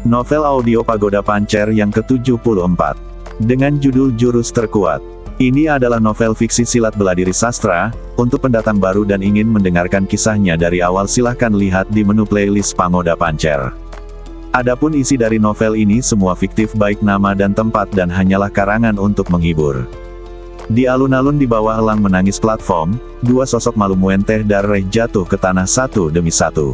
Novel audio Pagoda Pancer yang ke-74. Dengan judul Jurus Terkuat. Ini adalah novel fiksi silat bela diri sastra. Untuk pendatang baru dan ingin mendengarkan kisahnya dari awal silahkan lihat di menu playlist Pagoda Pancer. Adapun isi dari novel ini semua fiktif baik nama dan tempat dan hanyalah karangan untuk menghibur. Di alun-alun di bawah elang menangis platform, dua sosok malu muenteh dareh jatuh ke tanah satu demi satu.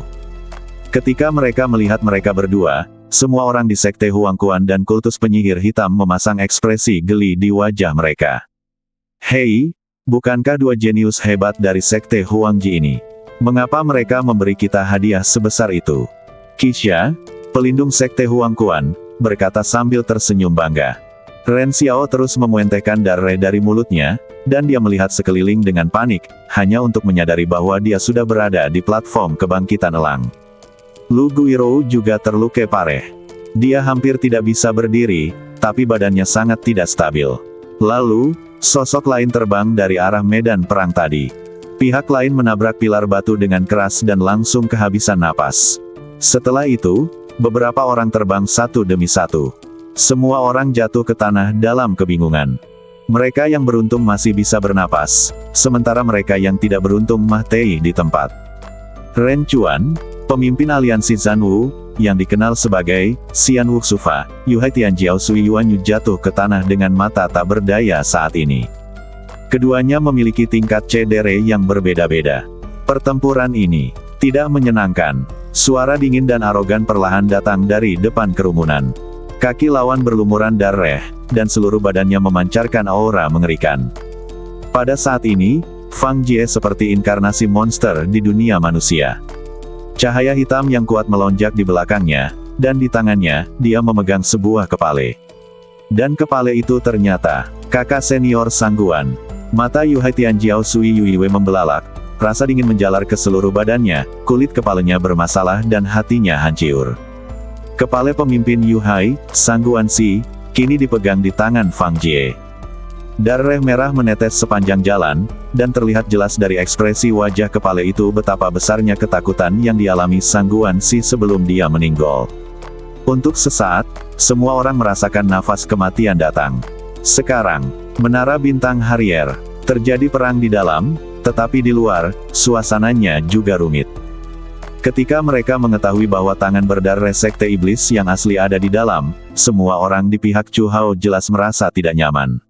Ketika mereka melihat mereka berdua, semua orang di sekte Huangquan dan kultus penyihir hitam memasang ekspresi geli di wajah mereka. Hei, bukankah dua jenius hebat dari sekte Huangji ini? Mengapa mereka memberi kita hadiah sebesar itu? Kisha, pelindung sekte Huangquan, berkata sambil tersenyum bangga. Ren Xiao terus memuentehkan darah dari mulutnya, dan dia melihat sekeliling dengan panik, hanya untuk menyadari bahwa dia sudah berada di platform kebangkitan elang. Lu Guirou juga terluka parah. Dia hampir tidak bisa berdiri, tapi badannya sangat tidak stabil. Lalu, sosok lain terbang dari arah medan perang tadi. Pihak lain menabrak pilar batu dengan keras dan langsung kehabisan napas. Setelah itu, beberapa orang terbang satu demi satu. Semua orang jatuh ke tanah dalam kebingungan. Mereka yang beruntung masih bisa bernapas, sementara mereka yang tidak beruntung mati di tempat. Ren Chuan, pemimpin aliansi Zanwu, yang dikenal sebagai Xian Wuxufa, Yuhai Tianjiao Sui Yuanyu jatuh ke tanah dengan mata tak berdaya saat ini. Keduanya memiliki tingkat cedera yang berbeda-beda. Pertempuran ini tidak menyenangkan. Suara dingin dan arogan perlahan datang dari depan kerumunan. Kaki lawan berlumuran darah, dan seluruh badannya memancarkan aura mengerikan. Pada saat ini, Fang Jie seperti inkarnasi monster di dunia manusia. Cahaya hitam yang kuat melonjak di belakangnya, dan di tangannya, dia memegang sebuah kepala. Dan kepala itu ternyata, kakak senior Sangguan. Mata Yuhai Tianjiao Sui Yuiwe membelalak, rasa dingin menjalar ke seluruh badannya, kulit kepalanya bermasalah dan hatinya hancur. Kepala pemimpin Yuhai, Sangguan Si, kini dipegang di tangan Fang Jie. Darah merah menetes sepanjang jalan, dan terlihat jelas dari ekspresi wajah kepala itu betapa besarnya ketakutan yang dialami Sangguan Si sebelum dia meninggal. Untuk sesaat, semua orang merasakan nafas kematian datang. Sekarang, Menara Bintang Harrier, terjadi perang di dalam, tetapi di luar, suasananya juga rumit. Ketika mereka mengetahui bahwa tangan berdarah sekte iblis yang asli ada di dalam, semua orang di pihak Chu Hao jelas merasa tidak nyaman.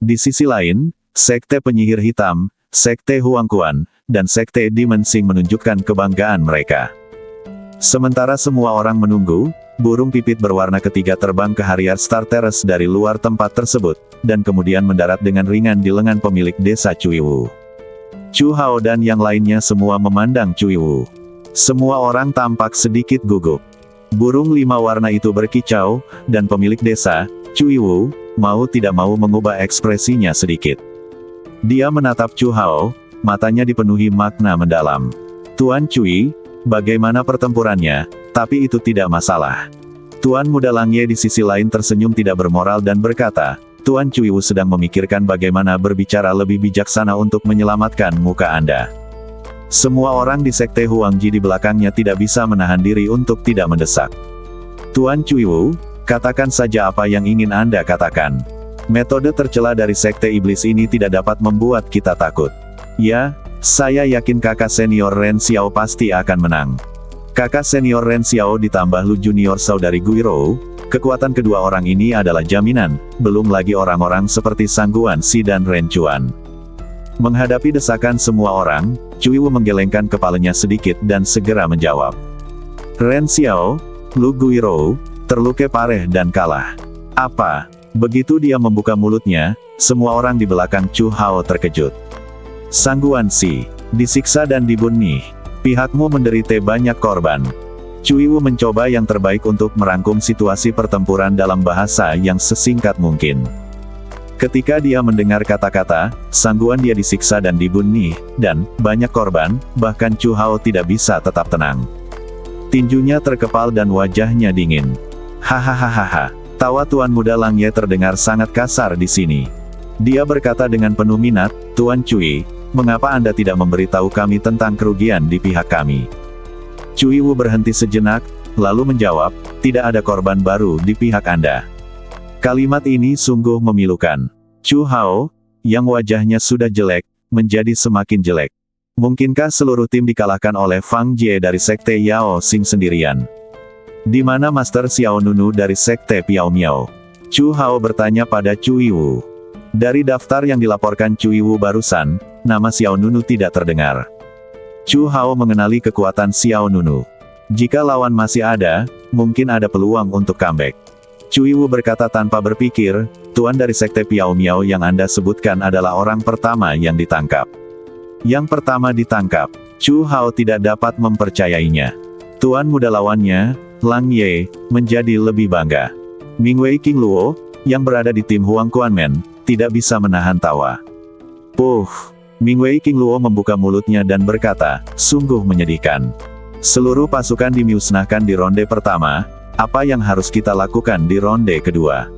Di sisi lain, sekte penyihir hitam, sekte Huangquan, dan sekte Demon Sing menunjukkan kebanggaan mereka. Sementara semua orang menunggu, burung pipit berwarna ketiga terbang ke Harrier Star Terrace dari luar tempat tersebut, dan kemudian mendarat dengan ringan di lengan pemilik desa Cuiwu. Chu Hao dan yang lainnya semua memandang Cuiwu. Semua orang tampak sedikit gugup. Burung lima warna itu berkicau, dan pemilik desa, Cuiwu, mau tidak mau mengubah ekspresinya sedikit. Dia menatap Chu Hao, matanya dipenuhi makna mendalam. Tuan Cui, bagaimana pertempurannya, tapi itu tidak masalah. Tuan Muda Langye di sisi lain tersenyum tidak bermoral dan berkata, Tuan Cui sedang memikirkan bagaimana berbicara lebih bijaksana untuk menyelamatkan muka Anda. Semua orang di sekte Huangji di belakangnya tidak bisa menahan diri untuk tidak mendesak. Tuan Cui, katakan saja apa yang ingin Anda katakan. Metode tercela dari sekte iblis ini tidak dapat membuat kita takut. Ya, saya yakin kakak senior Ren Xiao pasti akan menang. Kakak senior Ren Xiao ditambah Lu junior saudari Guirou, kekuatan kedua orang ini adalah jaminan, belum lagi orang-orang seperti Sangguan Si dan Ren Chuan. Menghadapi desakan semua orang, Cuiwu menggelengkan kepalanya sedikit dan segera menjawab. Ren Xiao, Lu Guirou, terluka parah dan kalah. Apa? Begitu dia membuka mulutnya, semua orang di belakang Chu Hao terkejut. Sangguan Si, disiksa dan dibunuh. Pihakmu menderita banyak korban. Cuiwu mencoba yang terbaik untuk merangkum situasi pertempuran dalam bahasa yang sesingkat mungkin. Ketika dia mendengar kata-kata, Sangguan dia disiksa dan dibunuh, dan banyak korban, bahkan Chu Hao tidak bisa tetap tenang. Tinjunya terkepal dan wajahnya dingin. Hahaha, tawa Tuan Muda Langye terdengar sangat kasar di sini. Dia berkata dengan penuh minat, Tuan Cui, mengapa Anda tidak memberitahu kami tentang kerugian di pihak kami? Cuiwu berhenti sejenak, lalu menjawab, tidak ada korban baru di pihak Anda. Kalimat ini sungguh memilukan. Chu Hao, yang wajahnya sudah jelek, menjadi semakin jelek. Mungkinkah seluruh tim dikalahkan oleh Fang Jie dari Sekte Yao Xing sendirian? Di mana Master Xiao Nunu dari Sekte Piao Miao? Chu Hao bertanya pada Chu Yiwu. Dari daftar yang dilaporkan Chu Yiwu barusan, nama Xiao Nunu tidak terdengar. Chu Hao mengenali kekuatan Xiao Nunu. Jika lawan masih ada, mungkin ada peluang untuk comeback. Chu Yiwu berkata tanpa berpikir, Tuan dari Sekte Piao Miao yang Anda sebutkan adalah orang pertama yang ditangkap. Yang pertama ditangkap. Chu Hao tidak dapat mempercayainya. Tuan muda lawannya, Lang Ye, menjadi lebih bangga. Mingwei King Luo, yang berada di tim Huang Kuanmen, tidak bisa menahan tawa. Puh! Mingwei King Luo membuka mulutnya dan berkata, sungguh menyedihkan. Seluruh pasukan dimusnahkan di ronde pertama, apa yang harus kita lakukan di ronde kedua?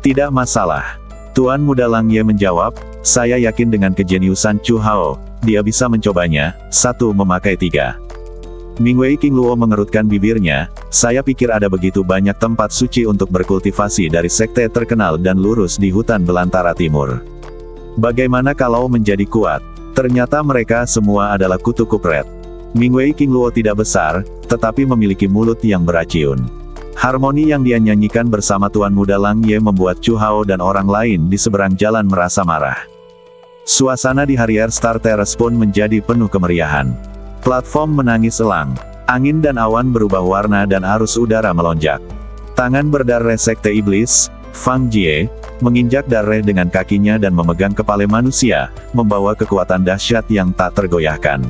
Tidak masalah. Tuan muda Lang Ye menjawab, saya yakin dengan kejeniusan Chu Hao, dia bisa mencobanya, 1 memakai 3. Mingwei King Luo mengerutkan bibirnya, saya pikir ada begitu banyak tempat suci untuk berkultivasi dari sekte terkenal dan lurus di hutan belantara timur. Bagaimana kalau menjadi kuat? Ternyata mereka semua adalah kutu kupret. Mingwei King Luo tidak besar, tetapi memiliki mulut yang beracun. Harmoni yang dia nyanyikan bersama Tuan Muda Lang Ye membuat Chu Hao dan orang lain di seberang jalan merasa marah. Suasana di Harrier Star Terrace pun menjadi penuh kemeriahan. Platform menangis elang. Angin dan awan berubah warna dan arus udara melonjak. Tangan berdarah Sekte Iblis, Fang Jie, menginjak darah dengan kakinya dan memegang kepala manusia, membawa kekuatan dahsyat yang tak tergoyahkan.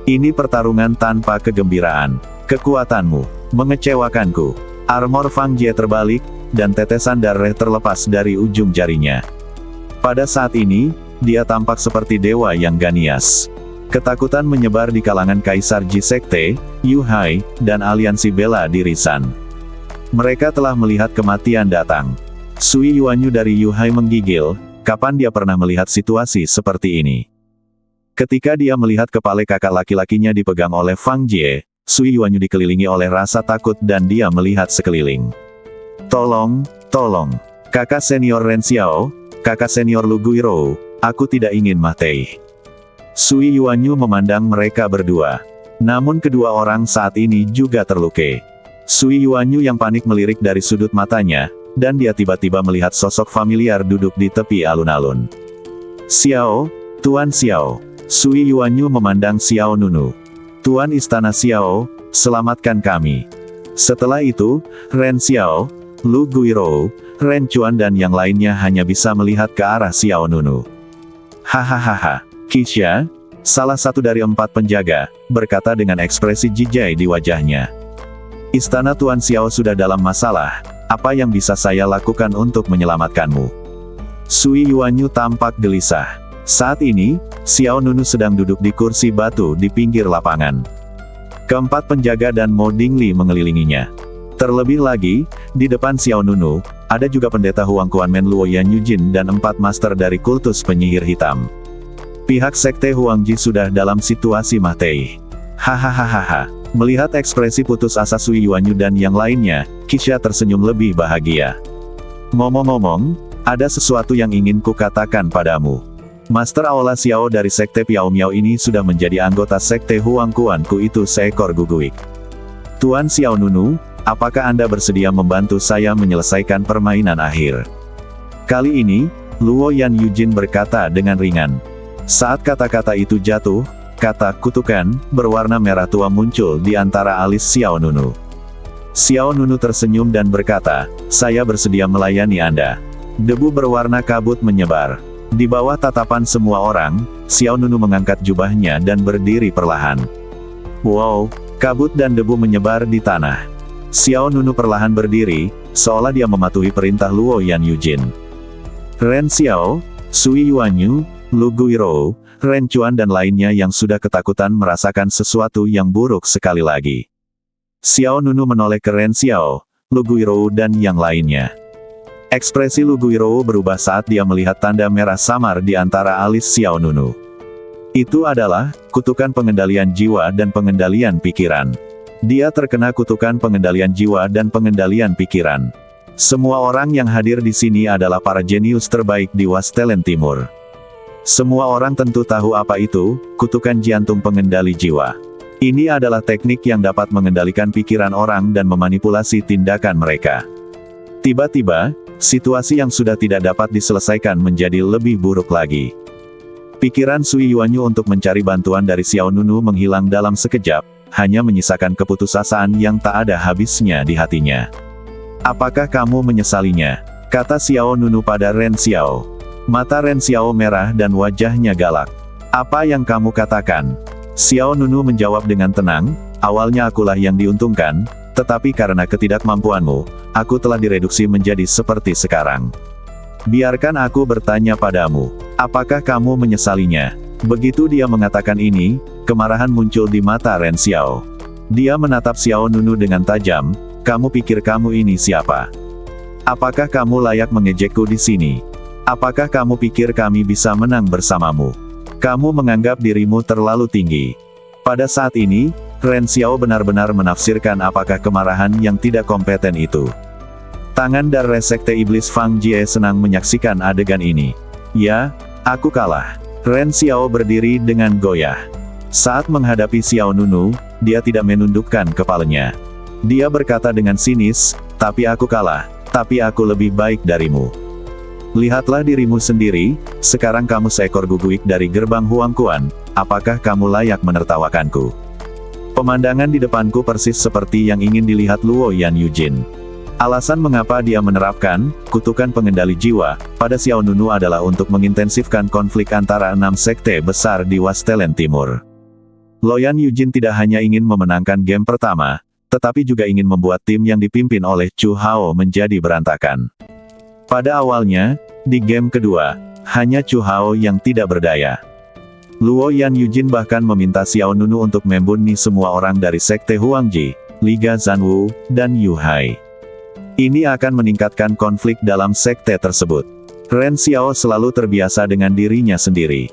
Ini pertarungan tanpa kegembiraan. Kekuatanmu mengecewakanku. Armor Fang Jie terbalik, dan tetesan darah terlepas dari ujung jarinya. Pada saat ini, dia tampak seperti dewa yang ganias. Ketakutan menyebar di kalangan Kaisar Ji Sekte, Yu Hai, dan aliansi bela diri San. Mereka telah melihat kematian datang. Sui Yuanyu dari Yu Hai menggigil, kapan dia pernah melihat situasi seperti ini? Ketika dia melihat kepala kakak laki-lakinya dipegang oleh Fang Jie, Sui Yuanyu dikelilingi oleh rasa takut dan dia melihat sekeliling. Tolong, tolong. Kakak senior Ren Xiao, kakak senior Lu Guirou, aku tidak ingin mati. Sui Yuanyu memandang mereka berdua. Namun kedua orang saat ini juga terluka. Sui Yuanyu yang panik melirik dari sudut matanya, dan dia tiba-tiba melihat sosok familiar duduk di tepi alun-alun. Xiao, Tuan Xiao. Sui Yuanyu memandang Xiao Nunu. Tuan Istana Xiao, selamatkan kami. Setelah itu, Ren Xiao, Lu Guirou, Ren Chuan dan yang lainnya hanya bisa melihat ke arah Xiao Nunu. Hahaha, Kisha, salah satu dari 4 penjaga, berkata dengan ekspresi jijai di wajahnya. Istana Tuan Xiao sudah dalam masalah, apa yang bisa saya lakukan untuk menyelamatkanmu? Sui Yuanyu tampak gelisah. Saat ini, Xiao Nunu sedang duduk di kursi batu di pinggir lapangan. Keempat penjaga dan Mo Dingli mengelilinginya. Terlebih lagi, di depan Xiao Nunu, ada juga pendeta Huang Kuanmen Luo Yan Yujin dan 4 master dari kultus penyihir hitam. Pihak Sekte Huang Ji sudah dalam situasi mati. Hahaha. Melihat ekspresi putus asa Sui Yuanyu dan yang lainnya, Kisha tersenyum lebih bahagia. Ngomong-ngomong, ada sesuatu yang ingin kukatakan padamu. Master Aola Xiao dari Sekte Piao Miao ini sudah menjadi anggota Sekte Huang Kuanku itu seekor guguik. Tuan Xiao Nunu, apakah Anda bersedia membantu saya menyelesaikan permainan akhir? Kali ini, Luo Yan Yujin berkata dengan ringan. Saat kata-kata itu jatuh, kata kutukan, berwarna merah tua muncul di antara alis Xiao Nunu. Xiao Nunu tersenyum dan berkata, saya bersedia melayani Anda. Debu berwarna kabut menyebar. Di bawah tatapan semua orang, Xiao Nunu mengangkat jubahnya dan berdiri perlahan. Wow, kabut dan debu menyebar di tanah. Xiao Nunu perlahan berdiri, seolah dia mematuhi perintah Luo Yan Yujin. Ren Xiao, Sui Yuanyu, Lu Guirou, Ren Chuan dan lainnya yang sudah ketakutan merasakan sesuatu yang buruk sekali lagi. Xiao Nunu menoleh ke Ren Xiao, Lu Guirou dan yang lainnya. Ekspresi Lu Guirou berubah saat dia melihat tanda merah samar di antara alis Xiao Nunu. Itu adalah kutukan pengendalian jiwa dan pengendalian pikiran. Dia terkena kutukan pengendalian jiwa dan pengendalian pikiran. Semua orang yang hadir di sini adalah para jenius terbaik di Wastelen Timur. Semua orang tentu tahu apa itu, kutukan jantung pengendali jiwa. Ini adalah teknik yang dapat mengendalikan pikiran orang dan memanipulasi tindakan mereka. Tiba-tiba, situasi yang sudah tidak dapat diselesaikan menjadi lebih buruk lagi. Pikiran Sui Yuanyu untuk mencari bantuan dari Xiao Nunu menghilang dalam sekejap, hanya menyisakan keputusasaan yang tak ada habisnya di hatinya. "Apakah kamu menyesalinya?" kata Xiao Nunu pada Ren Xiao. Mata Ren Xiao merah dan wajahnya galak. "Apa yang kamu katakan?" Xiao Nunu menjawab dengan tenang, "Awalnya akulah yang diuntungkan, tetapi karena ketidakmampuanmu, aku telah direduksi menjadi seperti sekarang. Biarkan aku bertanya padamu, apakah kamu menyesalinya?" Begitu dia mengatakan ini, kemarahan muncul di mata Ren Xiao. Dia menatap Xiao Nunu dengan tajam, "Kamu pikir kamu ini siapa? Apakah kamu layak mengejekku di sini? Apakah kamu pikir kami bisa menang bersamamu? Kamu menganggap dirimu terlalu tinggi." Pada saat ini, Ren Xiao benar-benar menafsirkan apakah kemarahan yang tidak kompeten itu. Tangan Darre Sekte Iblis Fang Jie senang menyaksikan adegan ini. "Ya, aku kalah." Ren Xiao berdiri dengan goyah. Saat menghadapi Xiao Nunu, dia tidak menundukkan kepalanya. Dia berkata dengan sinis, "Tapi aku kalah, tapi aku lebih baik darimu. Lihatlah dirimu sendiri, sekarang kamu seekor guguik dari gerbang Huangquan, apakah kamu layak menertawakanku?" Pemandangan di depanku persis seperti yang ingin dilihat Luo Yan Yujin. Alasan mengapa dia menerapkan kutukan pengendali jiwa pada Xiao Nunu adalah untuk mengintensifkan konflik antara 6 sekte besar di Wastelen Timur. Luo Yan Yujin tidak hanya ingin memenangkan game pertama, tetapi juga ingin membuat tim yang dipimpin oleh Chu Hao menjadi berantakan. Pada awalnya, di game kedua, hanya Chu Hao yang tidak berdaya. Luo Yan Yujin bahkan meminta Xiao Nunu untuk membunuh semua orang dari Sekte Huangji, Liga Zanwu, dan Yu Hai. Ini akan meningkatkan konflik dalam sekte tersebut. Ren Xiao selalu terbiasa dengan dirinya sendiri.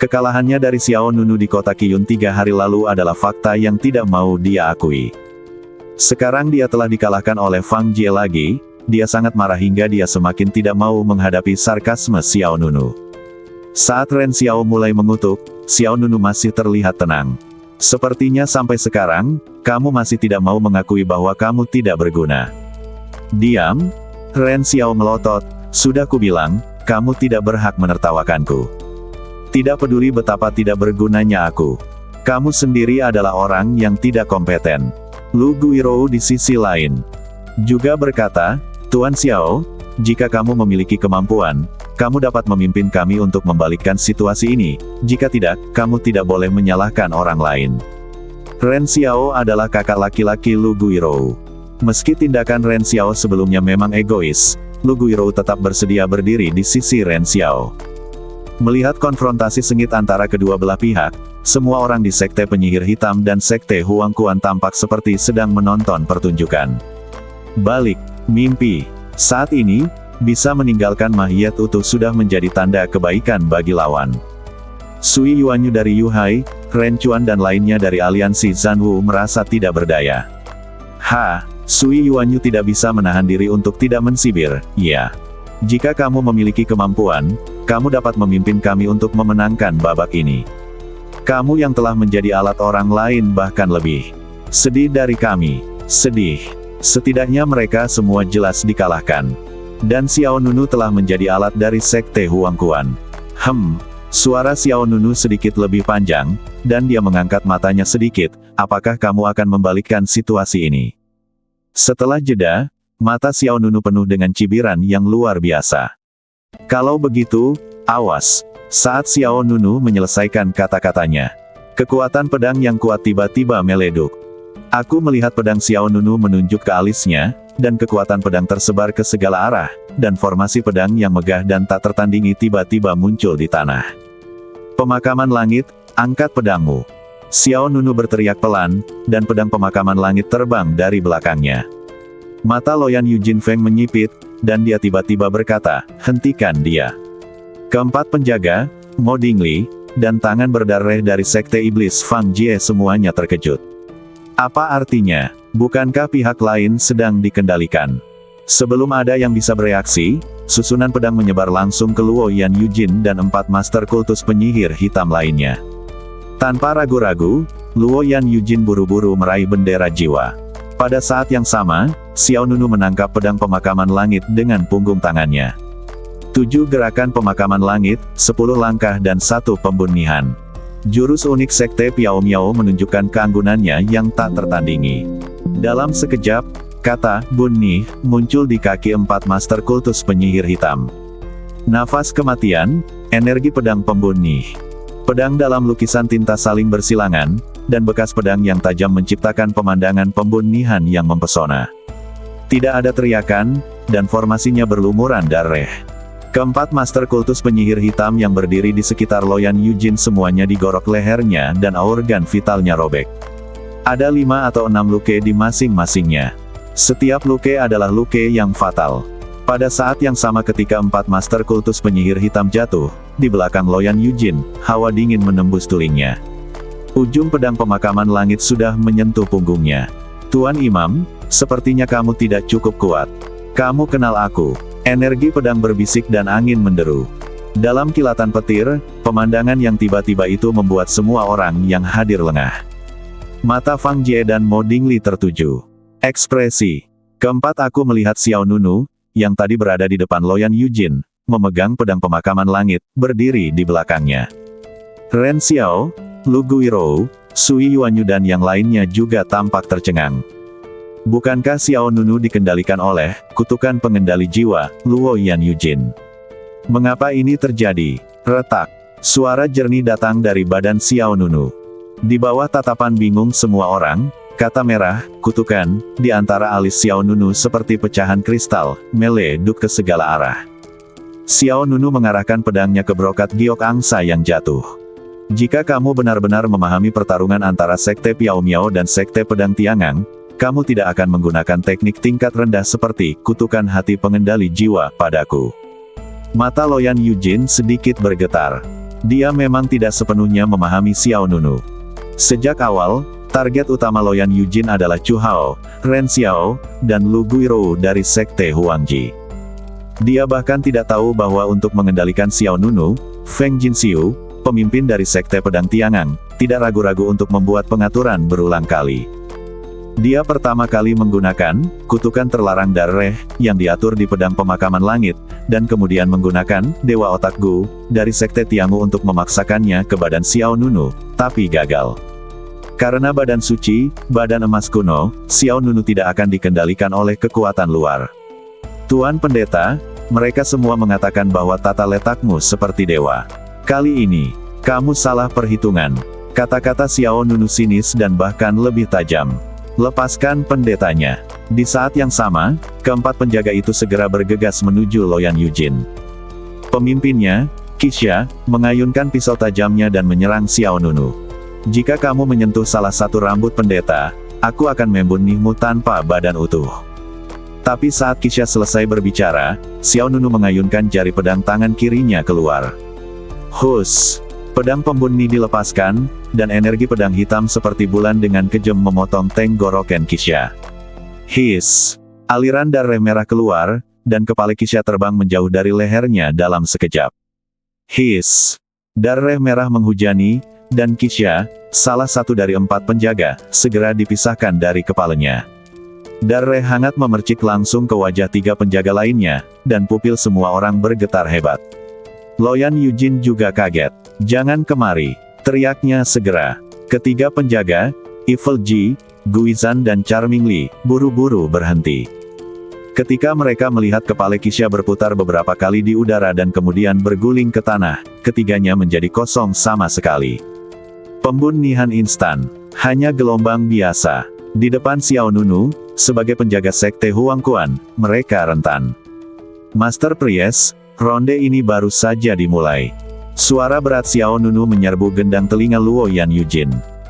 Kekalahannya dari Xiao Nunu di kota Qiyun 3 hari lalu adalah fakta yang tidak mau dia akui. Sekarang dia telah dikalahkan oleh Fang Jie lagi, dia sangat marah hingga dia semakin tidak mau menghadapi sarkasme Xiao Nunu. Saat Ren Xiao mulai mengutuk, Xiao Nunu masih terlihat tenang. "Sepertinya sampai sekarang, kamu masih tidak mau mengakui bahwa kamu tidak berguna." "Diam?" Ren Xiao melotot, "Sudah kubilang, kamu tidak berhak menertawakanku. Tidak peduli betapa tidak bergunanya aku. Kamu sendiri adalah orang yang tidak kompeten." Lu Guirou di sisi lain juga berkata, "Tuan Xiao, jika kamu memiliki kemampuan, kamu dapat memimpin kami untuk membalikkan situasi ini, jika tidak, kamu tidak boleh menyalahkan orang lain." Ren Xiao adalah kakak laki-laki Lu Guirou. Meski tindakan Ren Xiao sebelumnya memang egois, Lu Guirou tetap bersedia berdiri di sisi Ren Xiao. Melihat konfrontasi sengit antara kedua belah pihak, semua orang di Sekte Penyihir Hitam dan Sekte Huangquan tampak seperti sedang menonton pertunjukan. Balik mimpi. Saat ini, bisa meninggalkan mayat utuh sudah menjadi tanda kebaikan bagi lawan. Sui Yuanyu dari Yu Hai, Ren Chuan dan lainnya dari aliansi Zanwu merasa tidak berdaya. Sui Yuanyu tidak bisa menahan diri untuk tidak mensibir, "Ya. Jika kamu memiliki kemampuan, kamu dapat memimpin kami untuk memenangkan babak ini. Kamu yang telah menjadi alat orang lain bahkan lebih sedih dari kami." Sedih. Setidaknya mereka semua jelas dikalahkan. Dan Xiao Nunu telah menjadi alat dari Sekte Huangquan. Suara Xiao Nunu sedikit lebih panjang, dan dia mengangkat matanya sedikit, "Apakah kamu akan membalikkan situasi ini?" Setelah jeda, mata Xiao Nunu penuh dengan cibiran yang luar biasa. "Kalau begitu, awas." Saat Xiao Nunu menyelesaikan kata-katanya, kekuatan pedang yang kuat tiba-tiba meleduk. Aku melihat pedang Xiao Nunu menunjuk ke alisnya, dan kekuatan pedang tersebar ke segala arah, dan formasi pedang yang megah dan tak tertandingi tiba-tiba muncul di tanah. "Pemakaman langit, angkat pedangmu." Xiao Nunu berteriak pelan, dan pedang pemakaman langit terbang dari belakangnya. Mata Luo Yan Yujin Feng menyipit, dan dia tiba-tiba berkata, "Hentikan dia." Keempat penjaga, Mo Dingli, dan tangan berdarah dari Sekte Iblis Fang Jie semuanya terkejut. Apa artinya? Bukankah pihak lain sedang dikendalikan? Sebelum ada yang bisa bereaksi, susunan pedang menyebar langsung ke Luo Yan Yujin dan 4 master kultus penyihir hitam lainnya. Tanpa ragu-ragu, Luo Yan Yujin buru-buru meraih bendera jiwa. Pada saat yang sama, Xiao Nunu menangkap pedang pemakaman langit dengan punggung tangannya. 7 gerakan pemakaman langit, 10 langkah dan 1 pembunihan. Jurus unik Sekte Piao Miao menunjukkan keanggunannya yang tak tertandingi. Dalam sekejap, kata "Bunih" muncul di kaki 4 master kultus penyihir hitam. Nafas kematian, energi pedang pembunih. Pedang dalam lukisan tinta saling bersilangan, dan bekas pedang yang tajam menciptakan pemandangan pembunihan yang mempesona. Tidak ada teriakan, dan formasinya berlumuran darah. Keempat master kultus penyihir hitam yang berdiri di sekitar Luo Yan Yujin semuanya digorok lehernya dan organ vitalnya robek. Ada 5 atau 6 luka di masing-masingnya. Setiap luka adalah luka yang fatal. Pada saat yang sama ketika 4 master kultus penyihir hitam jatuh, di belakang Luo Yan Yujin, hawa dingin menembus tulingnya. Ujung pedang pemakaman langit sudah menyentuh punggungnya. Tuan Imam, sepertinya kamu tidak cukup kuat. Kamu kenal aku. Energi pedang berbisik dan angin menderu. Dalam kilatan petir, pemandangan yang tiba-tiba itu membuat semua orang yang hadir lengah. Mata Fang Jie dan Mo Dingli tertuju. Ekspresi. Keempat aku melihat Xiao Nunu, yang tadi berada di depan Luo Yan Yujin, memegang pedang pemakaman langit, berdiri di belakangnya. Ren Xiao, Lu Guirou, Sui Yuanyu dan yang lainnya juga tampak tercengang. Bukankah Xiao Nunu dikendalikan oleh kutukan pengendali jiwa, Luo Yan Yujin? Mengapa ini terjadi? Retak. Suara jernih datang dari badan Xiao Nunu. Di bawah tatapan bingung semua orang, kata merah, kutukan, di antara alis Xiao Nunu seperti pecahan kristal, meleduk ke segala arah. Xiao Nunu mengarahkan pedangnya ke brokat giok angsa yang jatuh. Jika kamu benar-benar memahami pertarungan antara Sekte Piao Miao dan Sekte Pedang Tiangang, kamu tidak akan menggunakan teknik tingkat rendah seperti kutukan hati pengendali jiwa padaku. Mata Luo Yan Yujin sedikit bergetar. Dia memang tidak sepenuhnya memahami Xiao Nunu. Sejak awal, target utama Luo Yan Yujin adalah Chu Hao, Ren Xiao, dan Lu Guirou dari Sekte Huangji. Dia bahkan tidak tahu bahwa untuk mengendalikan Xiao Nunu, Feng Jinxiu, pemimpin dari Sekte Pedang Tiangang, tidak ragu-ragu untuk membuat pengaturan berulang kali. Dia pertama kali menggunakan kutukan terlarang darah yang diatur di pedang pemakaman langit, dan kemudian menggunakan Dewa Otak Gu dari Sekte Tiangu untuk memaksakannya ke badan Xiao Nunu, tapi gagal. Karena badan suci, badan emas kuno, Xiao Nunu tidak akan dikendalikan oleh kekuatan luar. Tuan Pendeta, mereka semua mengatakan bahwa tata letakmu seperti dewa. Kali ini, kamu salah perhitungan. Kata-kata Xiao Nunu sinis dan bahkan lebih tajam. Lepaskan pendetanya. Di saat yang sama, keempat penjaga itu segera bergegas menuju Luo Yan Yujin. Pemimpinnya, Qixia, mengayunkan pisau tajamnya dan menyerang Xiao Nunu. Jika kamu menyentuh salah satu rambut pendeta, aku akan membunuhmu tanpa badan utuh. Tapi saat Qixia selesai berbicara, Xiao Nunu mengayunkan jari pedang tangan kirinya keluar. Hus! Pedang pembunuh dilepaskan, dan energi pedang hitam seperti bulan dengan kejam memotong tenggorokan Qixia. Hiss! Aliran darah merah keluar, dan kepala Qixia terbang menjauh dari lehernya dalam sekejap. Hiss! Darah merah menghujani, dan Qixia, salah satu dari 4 penjaga, segera dipisahkan dari kepalanya. Darah hangat memercik langsung ke wajah 3 penjaga lainnya, dan pupil semua orang bergetar hebat. Luo Yan Yujin juga kaget. Jangan kemari, teriaknya segera. Ketiga penjaga, Evil Ji, Guizhan dan Charming Li, buru-buru berhenti. Ketika mereka melihat kepala Qixia berputar beberapa kali di udara dan kemudian berguling ke tanah, ketiganya menjadi kosong sama sekali. Pembunihan instan, hanya gelombang biasa. Di depan Xiao Nunu, sebagai penjaga Sekte Huangquan, mereka rentan. Master Priest, ronde ini baru saja dimulai. Suara berat Xiao Nunu menyerbu gendang telinga Luo Yan Yujin.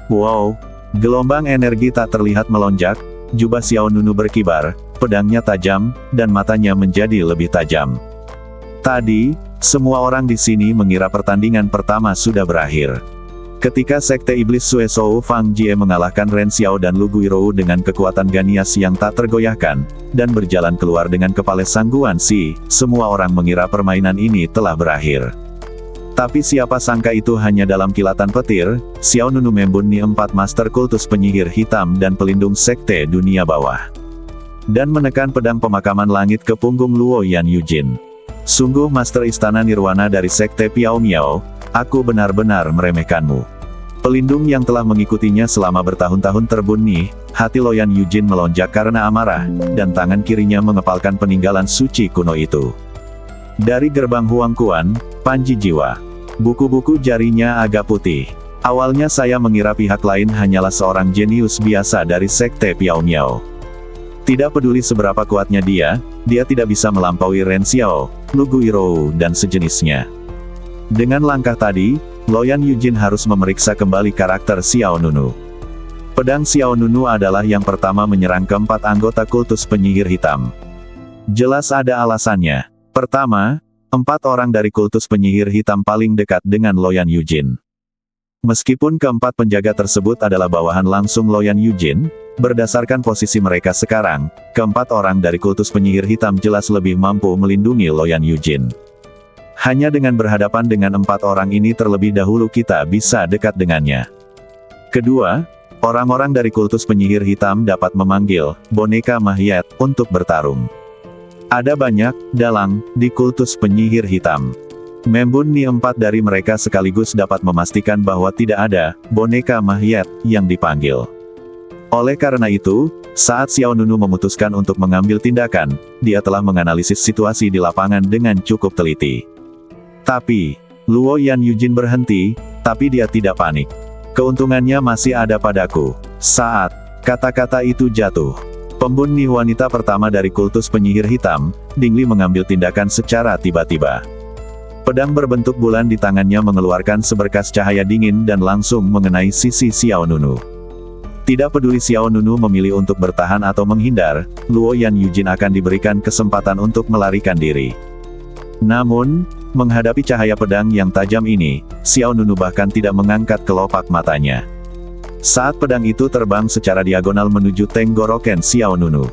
Wow! Gelombang energi tak terlihat melonjak, jubah Xiao Nunu berkibar, pedangnya tajam, dan matanya menjadi lebih tajam. Tadi, semua orang di sini mengira pertandingan pertama sudah berakhir. Ketika Sekte Iblis Suesou Fang Jie mengalahkan Ren Xiao dan Lu Guirou dengan kekuatan Ganias yang tak tergoyahkan, dan berjalan keluar dengan kepala Sangguan Si, semua orang mengira permainan ini telah berakhir. Tapi siapa sangka itu hanya dalam kilatan petir, Xiao Nunu membuni 4 master kultus penyihir hitam dan pelindung Sekte Dunia Bawah. Dan menekan pedang pemakaman langit ke punggung Luo Yan Yujin. Sungguh Master Istana Nirwana dari Sekte Piao Miao, aku benar-benar meremehkanmu. Pelindung yang telah mengikutinya selama bertahun-tahun terbunuh, hati Luo Yan Yujin melonjak karena amarah, dan tangan kirinya mengepalkan peninggalan suci kuno itu. Dari gerbang Huangquan, Panji Jiwa. Buku-buku jarinya agak putih. Awalnya saya mengira pihak lain hanyalah seorang jenius biasa dari Sekte Piao Miao. Tidak peduli seberapa kuatnya dia tidak bisa melampaui Ren Xiao, Lu Guirou dan sejenisnya. Dengan langkah tadi, Luo Yan Yujin harus memeriksa kembali karakter Xiao Nunu. Pedang Xiao Nunu adalah yang pertama menyerang keempat anggota kultus penyihir hitam. Jelas ada alasannya. Pertama, 4 orang dari kultus penyihir hitam paling dekat dengan Luo Yan Yujin. Meskipun keempat penjaga tersebut adalah bawahan langsung Luo Yan Yujin, berdasarkan posisi mereka sekarang, keempat orang dari kultus penyihir hitam jelas lebih mampu melindungi Luo Yan Yujin. Hanya dengan berhadapan dengan 4 orang ini terlebih dahulu kita bisa dekat dengannya. Kedua, orang-orang dari kultus penyihir hitam dapat memanggil boneka Mahyet untuk bertarung. Ada banyak dalang di kultus penyihir hitam. Membuni 4 dari mereka sekaligus dapat memastikan bahwa tidak ada boneka Mahyet yang dipanggil. Oleh karena itu, saat Xiao Nunu memutuskan untuk mengambil tindakan, dia telah menganalisis situasi di lapangan dengan cukup teliti. Tapi, Luo Yan Yujin berhenti, tapi dia tidak panik. Keuntungannya masih ada padaku. Saat kata-kata itu jatuh, pembunuh wanita pertama dari kultus penyihir hitam, Ding Li mengambil tindakan secara tiba-tiba. Pedang berbentuk bulan di tangannya mengeluarkan seberkas cahaya dingin dan langsung mengenai sisi Xiao Nunu. Tidak peduli Xiao Nunu memilih untuk bertahan atau menghindar, Luo Yan Yujin akan diberikan kesempatan untuk melarikan diri. Namun, menghadapi cahaya pedang yang tajam ini, Xiao Nunu bahkan tidak mengangkat kelopak matanya. Saat pedang itu terbang secara diagonal menuju tenggorokan Xiao Nunu.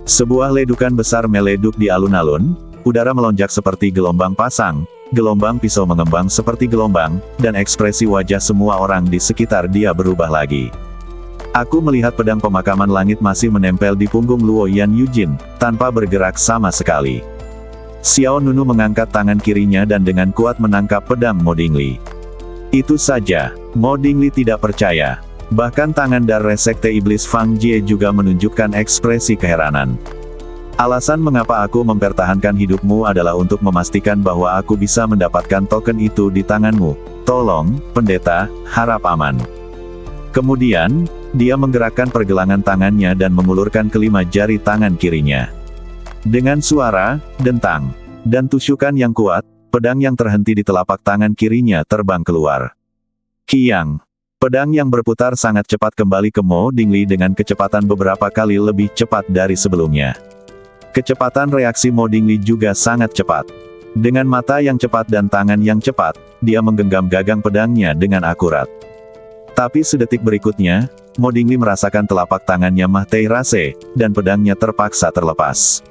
Sebuah ledukan besar meleduk di alun-alun, udara melonjak seperti gelombang pasang, gelombang pisau mengembang seperti gelombang, dan ekspresi wajah semua orang di sekitar dia berubah lagi. Aku melihat pedang pemakaman langit masih menempel di punggung Luo Yan Yujin, tanpa bergerak sama sekali. Xiao Nunu mengangkat tangan kirinya dan dengan kuat menangkap pedang Mo Dingli. Itu saja, Mo Dingli tidak percaya. Bahkan tangan dari Sekte Iblis Fang Jie juga menunjukkan ekspresi keheranan. Alasan mengapa aku mempertahankan hidupmu adalah untuk memastikan bahwa aku bisa mendapatkan token itu di tanganmu. Tolong, pendeta, harap aman. Kemudian, dia menggerakkan pergelangan tangannya dan mengulurkan kelima jari tangan kirinya. Dengan suara dentang dan tusukan yang kuat, pedang yang terhenti di telapak tangan kirinya terbang keluar. Kiang. Pedang yang berputar sangat cepat kembali ke Mo Dingli dengan kecepatan beberapa kali lebih cepat dari sebelumnya. Kecepatan reaksi Mo Dingli juga sangat cepat. Dengan mata yang cepat dan tangan yang cepat, dia menggenggam gagang pedangnya dengan akurat. Tapi sedetik berikutnya, Mo Dingli merasakan telapak tangannya Mahtei Rase, dan pedangnya terpaksa terlepas.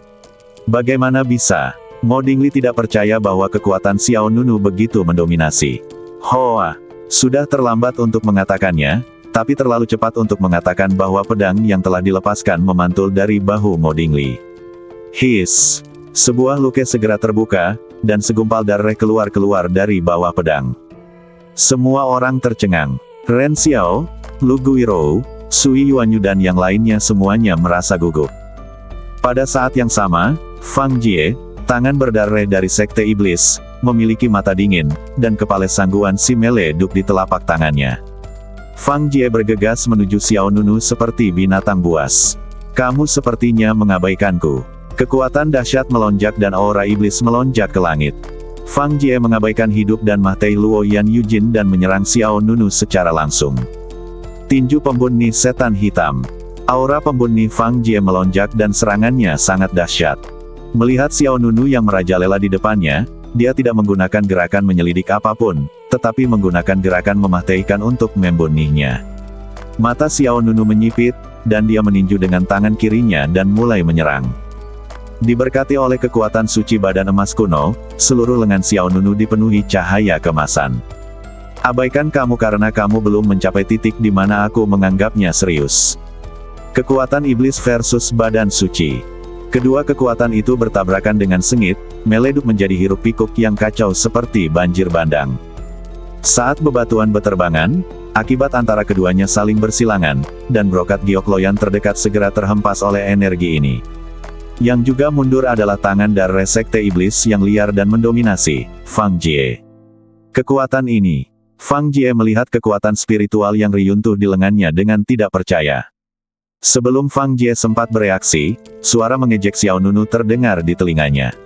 Bagaimana bisa? Mo Dingli tidak percaya bahwa kekuatan Xiao Nunu begitu mendominasi. Hoa! Sudah terlambat untuk mengatakannya, tapi terlalu cepat untuk mengatakan bahwa pedang yang telah dilepaskan memantul dari bahu Mo Dingli. Hiss! Sebuah luka segera terbuka, dan segumpal darah keluar dari bawah pedang. Semua orang tercengang. Ren Xiao, Lu Guirou, Sui Yuanyu dan yang lainnya semuanya merasa gugup. Pada saat yang sama, Fang Jie, tangan berdarah dari Sekte Iblis, memiliki mata dingin, dan kepala Sangguan Si meleduk di telapak tangannya. Fang Jie bergegas menuju Xiao Nunu seperti binatang buas. Kamu sepertinya mengabaikanku. Kekuatan dahsyat melonjak dan aura iblis melonjak ke langit. Fang Jie mengabaikan hidup dan mati Luo Yan Yujin dan menyerang Xiao Nunu secara langsung. Tinju pembunuh setan hitam. Aura pembunuh Fang Jie melonjak dan serangannya sangat dahsyat. Melihat Xiao Nunu yang merajalela di depannya, dia tidak menggunakan gerakan menyelidik apapun, tetapi menggunakan gerakan memahtekkan untuk membunuhnya. Mata Xiao Nunu menyipit, dan dia meninju dengan tangan kirinya dan mulai menyerang. Diberkati oleh kekuatan suci badan emas kuno, seluruh lengan Xiao Nunu dipenuhi cahaya kemasan. Abaikan kamu karena kamu belum mencapai titik di mana aku menganggapnya serius. Kekuatan iblis versus badan suci. Kedua kekuatan itu bertabrakan dengan sengit, meleduk menjadi hiruk pikuk yang kacau seperti banjir bandang. Saat bebatuan beterbangan, akibat antara keduanya saling bersilangan, dan brokat giok loyan terdekat segera terhempas oleh energi ini. Yang juga mundur adalah tangan dari sekte iblis yang liar dan mendominasi, Fang Jie. Kekuatan ini, Fang Jie melihat kekuatan spiritual yang riyuntuh di lengannya dengan tidak percaya. Sebelum Fang Jie sempat bereaksi, suara mengejek Xiao Nunu terdengar di telinganya.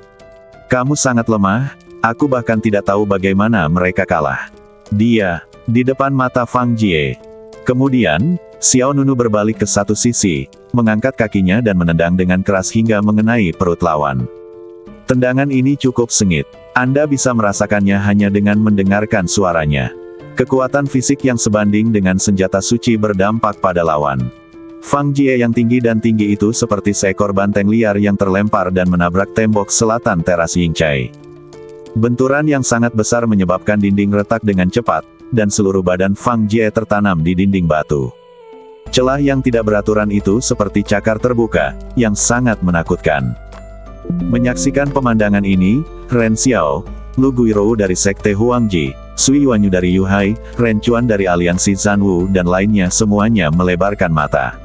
Kamu sangat lemah, aku bahkan tidak tahu bagaimana mereka kalah. Dia, di depan mata Fang Jie. Kemudian, Xiao Nunu berbalik ke satu sisi, mengangkat kakinya dan menendang dengan keras hingga mengenai perut lawan. Tendangan ini cukup sengit. Anda bisa merasakannya hanya dengan mendengarkan suaranya. Kekuatan fisik yang sebanding dengan senjata suci berdampak pada lawan. Fang Jie yang tinggi dan tinggi itu seperti seekor banteng liar yang terlempar dan menabrak tembok selatan teras Yingcai. Benturan yang sangat besar menyebabkan dinding retak dengan cepat, dan seluruh badan Fang Jie tertanam di dinding batu. Celah yang tidak beraturan itu seperti cakar terbuka, yang sangat menakutkan. Menyaksikan pemandangan ini, Ren Xiao, Lu Guirou dari Sekte Huangji, Sui Yuanyu dari Yuhai, Ren Chuan dari Aliansi Zanwu dan lainnya semuanya melebarkan mata.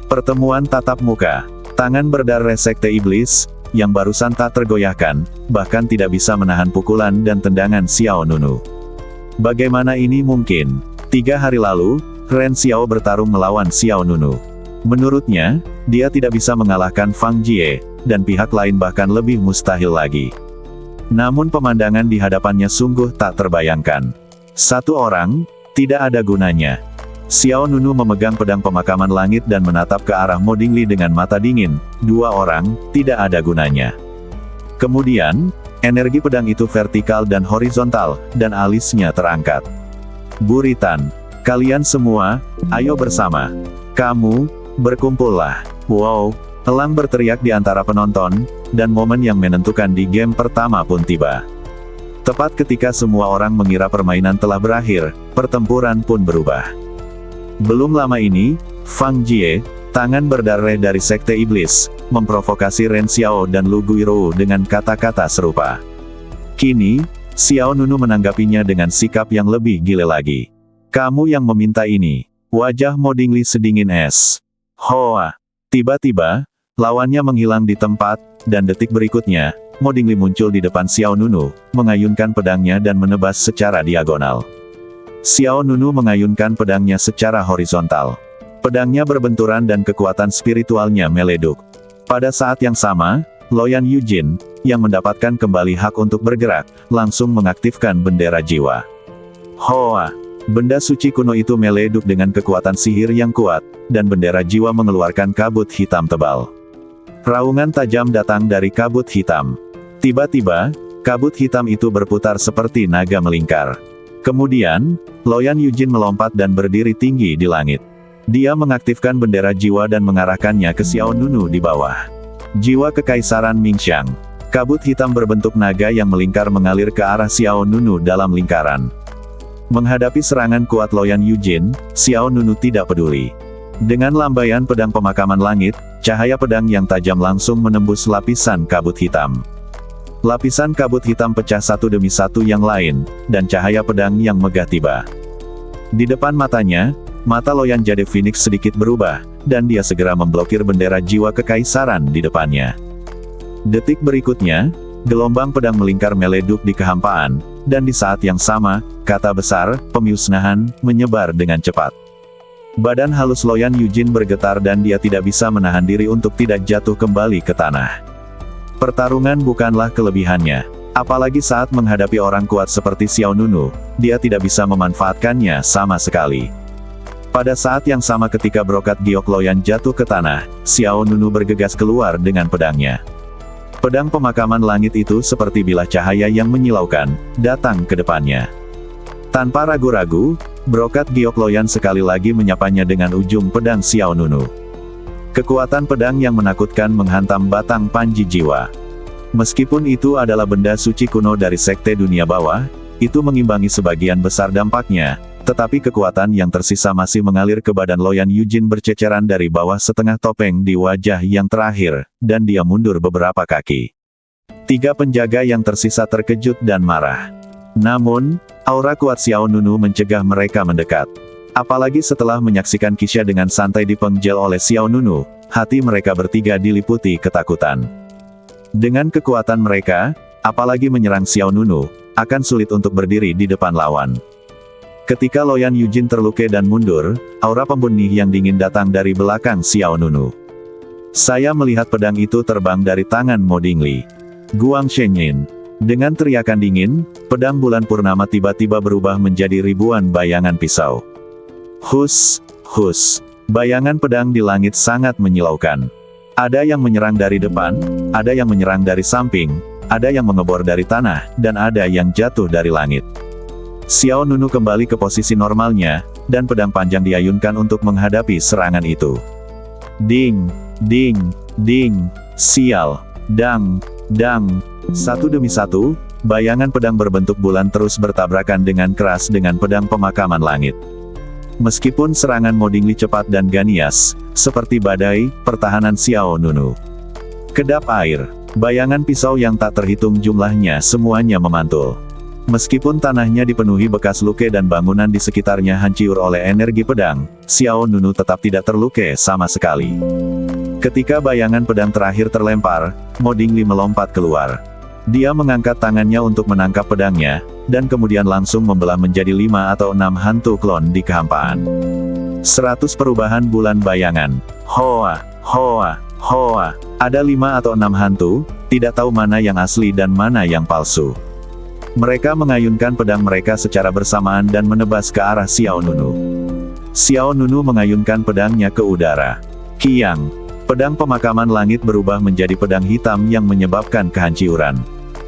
Pertemuan tatap muka, tangan berdarah Sekte Iblis, yang barusan tak tergoyahkan, bahkan tidak bisa menahan pukulan dan tendangan Xiao Nunu. Bagaimana ini mungkin? 3 hari lalu, Ren Xiao bertarung melawan Xiao Nunu. Menurutnya, dia tidak bisa mengalahkan Fang Jie, dan pihak lain bahkan lebih mustahil lagi. Namun pemandangan di hadapannya sungguh tak terbayangkan. Satu orang, tidak ada gunanya. Xiao Nunu memegang pedang pemakaman langit dan menatap ke arah Mo Dingli dengan mata dingin. 2 orang, tidak ada gunanya. Kemudian, energi pedang itu vertikal dan horizontal, dan alisnya terangkat. Buritan, kalian semua, ayo bersama. Kamu, berkumpullah. Wow, elang berteriak di antara penonton, dan momen yang menentukan di game pertama pun tiba. Tepat ketika semua orang mengira permainan telah berakhir, pertempuran pun berubah. Belum lama ini, Fang Jie, tangan berdarah dari Sekte Iblis, memprovokasi Ren Xiao dan Lu Guirou dengan kata-kata serupa. Kini, Xiao Nunu menanggapinya dengan sikap yang lebih gila lagi. Kamu yang meminta ini. Wajah Mo Dingli sedingin es. Hoa. Tiba-tiba, lawannya menghilang di tempat, dan detik berikutnya, Mo Dingli muncul di depan Xiao Nunu, mengayunkan pedangnya dan menebas secara diagonal. Xiao Nunu mengayunkan pedangnya secara horizontal. Pedangnya berbenturan dan kekuatan spiritualnya meleduk. Pada saat yang sama, Loyan Yujin, yang mendapatkan kembali hak untuk bergerak, langsung mengaktifkan bendera jiwa. Hoa! Benda suci kuno itu meleduk dengan kekuatan sihir yang kuat, dan bendera jiwa mengeluarkan kabut hitam tebal. Raungan tajam datang dari kabut hitam. Tiba-tiba, kabut hitam itu berputar seperti naga melingkar. Kemudian, Loyan Yujin melompat dan berdiri tinggi di langit. Dia mengaktifkan bendera jiwa dan mengarahkannya ke Xiao Nunu di bawah. Jiwa Kekaisaran Mingxiang. Kabut hitam berbentuk naga yang melingkar mengalir ke arah Xiao Nunu dalam lingkaran. Menghadapi serangan kuat Loyan Yujin, Xiao Nunu tidak peduli. Dengan lambaian pedang pemakaman langit, cahaya pedang yang tajam langsung menembus lapisan kabut hitam. Lapisan kabut hitam pecah satu demi satu yang lain, dan cahaya pedang yang megah tiba. Di depan matanya, mata Loyan Jade Phoenix sedikit berubah, dan dia segera memblokir bendera jiwa kekaisaran di depannya. Detik berikutnya, gelombang pedang melingkar meleduk di kehampaan, dan di saat yang sama, kata besar, pemusnahan, menyebar dengan cepat. Badan halus Loyan Yujin bergetar dan dia tidak bisa menahan diri untuk tidak jatuh kembali ke tanah. Pertarungan bukanlah kelebihannya. Apalagi saat menghadapi orang kuat seperti Xiao Nunu, dia tidak bisa memanfaatkannya sama sekali. Pada saat yang sama ketika brokat giok Loyan jatuh ke tanah, Xiao Nunu bergegas keluar dengan pedangnya. Pedang pemakaman langit itu seperti bilah cahaya yang menyilaukan, datang ke depannya. Tanpa ragu-ragu, brokat giok Loyan sekali lagi menyapanya dengan ujung pedang Xiao Nunu. Kekuatan pedang yang menakutkan menghantam batang panji jiwa. Meskipun itu adalah benda suci kuno dari sekte dunia bawah, itu mengimbangi sebagian besar dampaknya, tetapi kekuatan yang tersisa masih mengalir ke badan Loyan Yujin berceceran dari bawah setengah topeng di wajah yang terakhir, dan dia mundur beberapa kaki. 3 penjaga yang tersisa terkejut dan marah. Namun, aura kuat Xiao Nunu mencegah mereka mendekat. Apalagi setelah menyaksikan Kisha dengan santai dipengjel oleh Xiao Nunu, hati mereka bertiga diliputi ketakutan. Dengan kekuatan mereka, apalagi menyerang Xiao Nunu, akan sulit untuk berdiri di depan lawan. Ketika Loyan Yujin terluka dan mundur, aura pembunuh yang dingin datang dari belakang Xiao Nunu. Saya melihat pedang itu terbang dari tangan Mo Dingli. Guang Shenyin. Dengan teriakan dingin, pedang bulan purnama tiba-tiba berubah menjadi ribuan bayangan pisau. Hus, hus. Bayangan pedang di langit sangat menyilaukan. Ada yang menyerang dari depan, ada yang menyerang dari samping, ada yang mengebor dari tanah, dan ada yang jatuh dari langit. Xiao Nunu kembali ke posisi normalnya, dan pedang panjang diayunkan untuk menghadapi serangan itu. Ding, ding, ding, sial, dang, dang. Satu demi satu, bayangan pedang berbentuk bulan terus bertabrakan dengan keras dengan pedang pemakaman langit. Meskipun serangan Mo Dingli cepat dan ganias, seperti badai, pertahanan Xiao Nunu. Kedap air, bayangan pisau yang tak terhitung jumlahnya semuanya memantul. Meskipun tanahnya dipenuhi bekas luka dan bangunan di sekitarnya hancur oleh energi pedang, Xiao Nunu tetap tidak terluka sama sekali. Ketika bayangan pedang terakhir terlempar, Mo Dingli melompat keluar. Dia mengangkat tangannya untuk menangkap pedangnya, dan kemudian langsung membelah menjadi 5 atau 6 hantu klon di kehampaan. 100 perubahan bulan bayangan. Hoa, hoa, hoa. Ada 5 atau 6 hantu, tidak tahu mana yang asli dan mana yang palsu. Mereka mengayunkan pedang mereka secara bersamaan dan menebas ke arah Xiao Nunu. Xiao Nunu mengayunkan pedangnya ke udara. Kiang. Pedang pemakaman langit berubah menjadi pedang hitam yang menyebabkan kehancuran.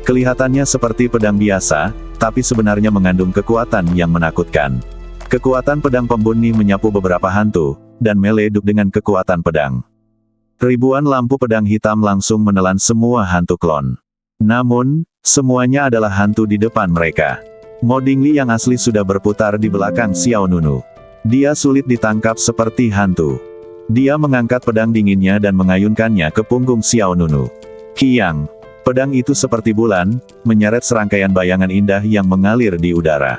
Kelihatannya seperti pedang biasa, tapi sebenarnya mengandung kekuatan yang menakutkan. Kekuatan pedang pembunuh menyapu beberapa hantu, dan meleduk dengan kekuatan pedang. Ribuan lampu pedang hitam langsung menelan semua hantu klon. Namun, semuanya adalah hantu di depan mereka. Mo Dingli yang asli sudah berputar di belakang Xiao Nunu. Dia sulit ditangkap seperti hantu. Dia mengangkat pedang dinginnya dan mengayunkannya ke punggung Xiao Nunu. Kiang. Pedang itu seperti bulan, menyeret serangkaian bayangan indah yang mengalir di udara.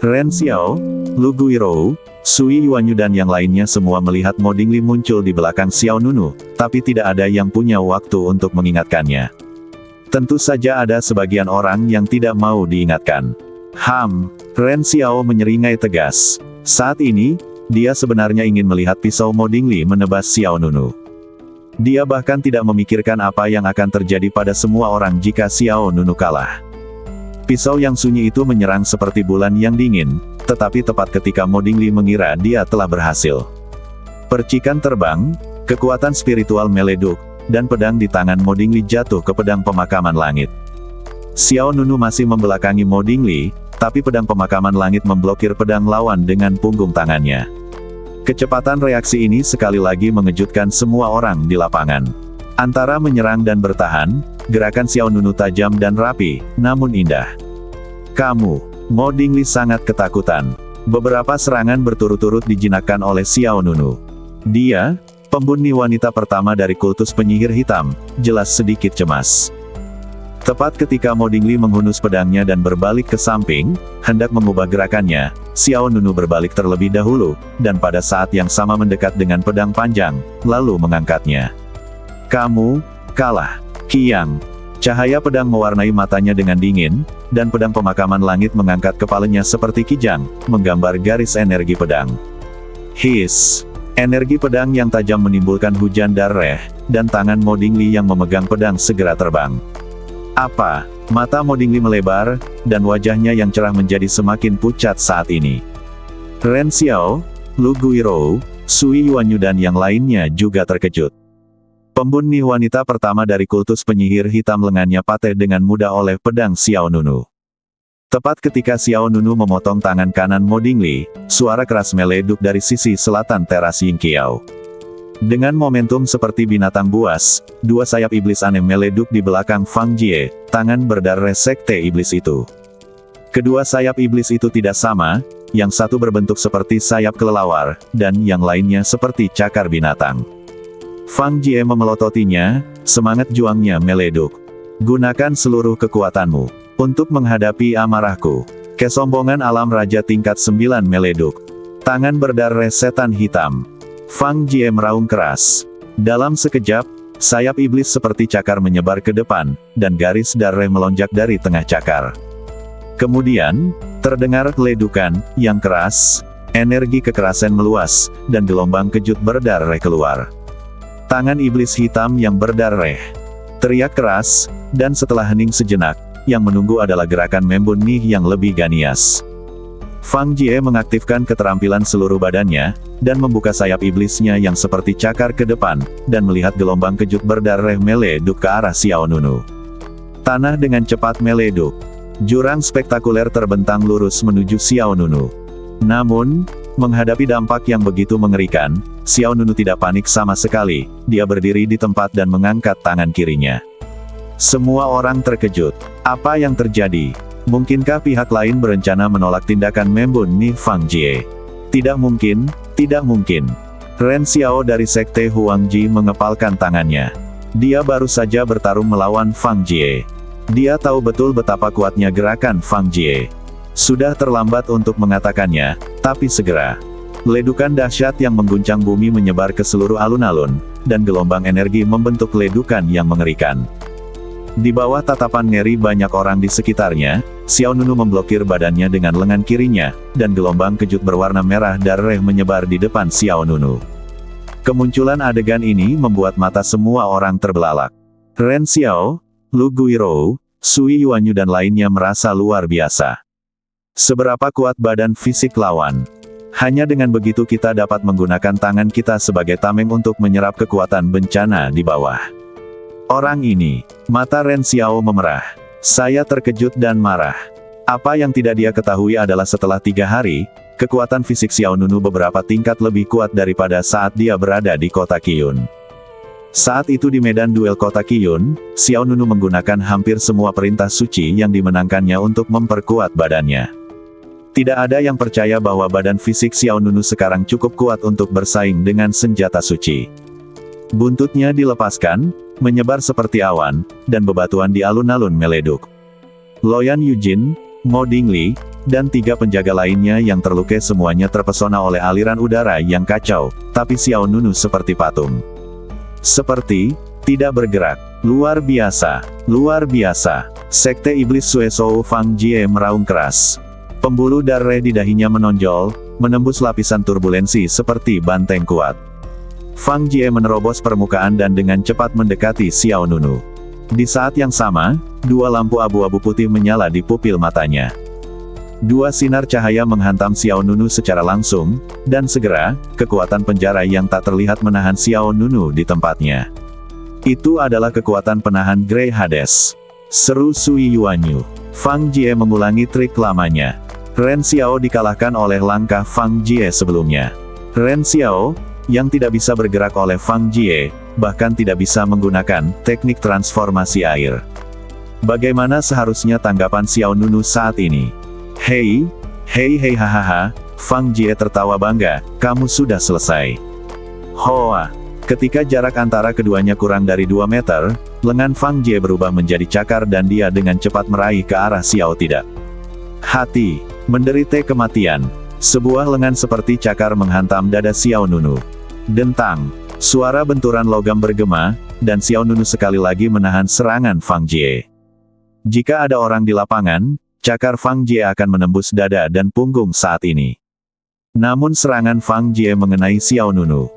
Ren Xiao, Lu Guirou, Sui Yuanyu dan yang lainnya semua melihat Mo Dingli muncul di belakang Xiao Nunu, tapi tidak ada yang punya waktu untuk mengingatkannya. Tentu saja ada sebagian orang yang tidak mau diingatkan. Ren Xiao menyeringai tegas. Saat ini, dia sebenarnya ingin melihat pisau Mo Dingli menebas Xiao Nunu. Dia bahkan tidak memikirkan apa yang akan terjadi pada semua orang jika Xiao Nunu kalah. Pisau yang sunyi itu menyerang seperti bulan yang dingin, tetapi tepat ketika Mo Dingli mengira dia telah berhasil. Percikan terbang, kekuatan spiritual meleduk, dan pedang di tangan Mo Dingli jatuh ke pedang pemakaman langit. Xiao Nunu masih membelakangi Mo Dingli, tapi pedang pemakaman langit memblokir pedang lawan dengan punggung tangannya. Kecepatan reaksi ini sekali lagi mengejutkan semua orang di lapangan. Antara menyerang dan bertahan, gerakan Xiao Nunu tajam dan rapi, namun indah. Kamu, Mo Dingli sangat ketakutan. Beberapa serangan berturut-turut dijinakkan oleh Xiao Nunu. Dia, pembunuh wanita pertama dari kultus penyihir hitam, jelas sedikit cemas. Tepat ketika Mo Dingli menghunus pedangnya dan berbalik ke samping, hendak mengubah gerakannya, Xiao Nunu berbalik terlebih dahulu, dan pada saat yang sama mendekat dengan pedang panjang, lalu mengangkatnya. Kamu, kalah. Kiang. Cahaya pedang mewarnai matanya dengan dingin, dan pedang pemakaman langit mengangkat kepalanya seperti kijang, menggambar garis energi pedang. Hiss. Energi pedang yang tajam menimbulkan hujan darah, dan tangan Mo Dingli yang memegang pedang segera terbang. Apa? Mata Mo Dingli melebar, dan wajahnya yang cerah menjadi semakin pucat saat ini. Ren Xiao, Lu Guirou, Sui Yuanyu dan yang lainnya juga terkejut. Pembunuh wanita pertama dari kultus penyihir hitam lengannya patah dengan mudah oleh pedang Xiao Nunu. Tepat ketika Xiao Nunu memotong tangan kanan Mo Dingli, suara keras meleduk dari sisi selatan teras Yingqiao. Dengan momentum seperti binatang buas, dua sayap iblis aneh meleduk di belakang Fang Jie, tangan berdarah sekte iblis itu. Kedua sayap iblis itu tidak sama, yang satu berbentuk seperti sayap kelelawar, dan yang lainnya seperti cakar binatang. Fang Jie memelototinya, semangat juangnya meleduk. Gunakan seluruh kekuatanmu untuk menghadapi amarahku. Kesombongan alam raja tingkat 9 meleduk. Tangan berdarah setan hitam. Fang Jie meraung keras. Dalam sekejap, sayap iblis seperti cakar menyebar ke depan, dan garis darah melonjak dari tengah cakar. Kemudian, terdengar ledukan yang keras, energi kekerasan meluas, dan gelombang kejut berdarah keluar. Tangan iblis hitam yang berdarah teriak keras, dan setelah hening sejenak, yang menunggu adalah gerakan Membun Nih yang lebih ganias. Fang Jie mengaktifkan keterampilan seluruh badannya, dan membuka sayap iblisnya yang seperti cakar ke depan, dan melihat gelombang kejut berdarah meleduk ke arah Xiao Nunu. Tanah dengan cepat meleduk. Jurang spektakuler terbentang lurus menuju Xiao Nunu. Namun, menghadapi dampak yang begitu mengerikan, Xiao Nunu tidak panik sama sekali, dia berdiri di tempat dan mengangkat tangan kirinya. Semua orang terkejut. Apa yang terjadi? Mungkinkah pihak lain berencana menolak tindakan Membun Nih Fang Jie? Tidak mungkin, tidak mungkin. Ren Xiao dari Sekte Huangji mengepalkan tangannya. Dia baru saja bertarung melawan Fang Jie. Dia tahu betul betapa kuatnya gerakan Fang Jie. Sudah terlambat untuk mengatakannya, tapi segera. Ledukan dahsyat yang mengguncang bumi menyebar ke seluruh alun-alun, dan gelombang energi membentuk ledukan yang mengerikan. Di bawah tatapan ngeri banyak orang di sekitarnya, Xiao Nunu memblokir badannya dengan lengan kirinya, dan gelombang kejut berwarna merah darah menyebar di depan Xiao Nunu. Kemunculan adegan ini membuat mata semua orang terbelalak. Ren Xiao, Lu Guirou, Sui Yuanyu dan lainnya merasa luar biasa. Seberapa kuat badan fisik lawan? Hanya dengan begitu kita dapat menggunakan tangan kita sebagai tameng untuk menyerap kekuatan bencana di bawah. Orang ini, mata Ren Xiao memerah. Saya terkejut dan marah. Apa yang tidak dia ketahui adalah setelah 3 hari, kekuatan fisik Xiao Nunu beberapa tingkat lebih kuat daripada saat dia berada di kota Qiyun. Saat itu di medan duel kota Qiyun, Xiao Nunu menggunakan hampir semua perintah suci yang dimenangkannya untuk memperkuat badannya. Tidak ada yang percaya bahwa badan fisik Xiao Nunu sekarang cukup kuat untuk bersaing dengan senjata suci. Buntutnya dilepaskan, menyebar seperti awan, dan bebatuan di alun-alun meleduk. Loyan Yujin, Mo Dingli, dan 3 penjaga lainnya yang terluka semuanya terpesona oleh aliran udara yang kacau, tapi Xiao Nunu seperti patung. Seperti tidak bergerak. Luar biasa, luar biasa. Sekte Iblis Suesou Fang Jie meraung keras. Pembuluh darah di dahinya menonjol, menembus lapisan turbulensi seperti banteng kuat. Fang Jie menerobos permukaan dan dengan cepat mendekati Xiao Nunu. Di saat yang sama, 2 lampu abu-abu putih menyala di pupil matanya. 2 sinar cahaya menghantam Xiao Nunu secara langsung, dan segera, kekuatan penjara yang tak terlihat menahan Xiao Nunu di tempatnya. Itu adalah kekuatan penahan Grey Hades. Seru Sui Yuanyu. Fang Jie mengulangi trik lamanya. Ren Xiao dikalahkan oleh langkah Fang Jie sebelumnya. Ren Xiao, yang tidak bisa bergerak oleh Fang Jie, bahkan tidak bisa menggunakan teknik transformasi air. Bagaimana seharusnya tanggapan Xiao Nunu saat ini? Hei hahaha, Fang Jie tertawa bangga, kamu sudah selesai. Hoa! Ketika jarak antara keduanya kurang dari 2 meter, lengan Fang Jie berubah menjadi cakar dan dia dengan cepat meraih ke arah Xiao tidak. Hati, menderita kematian. Sebuah lengan seperti cakar menghantam dada Xiao Nunu. Dentang, suara benturan logam bergema, dan Xiao Nunu sekali lagi menahan serangan Fang Jie. Jika ada orang di lapangan, cakar Fang Jie akan menembus dada dan punggung saat ini. Namun serangan Fang Jie mengenai Xiao Nunu.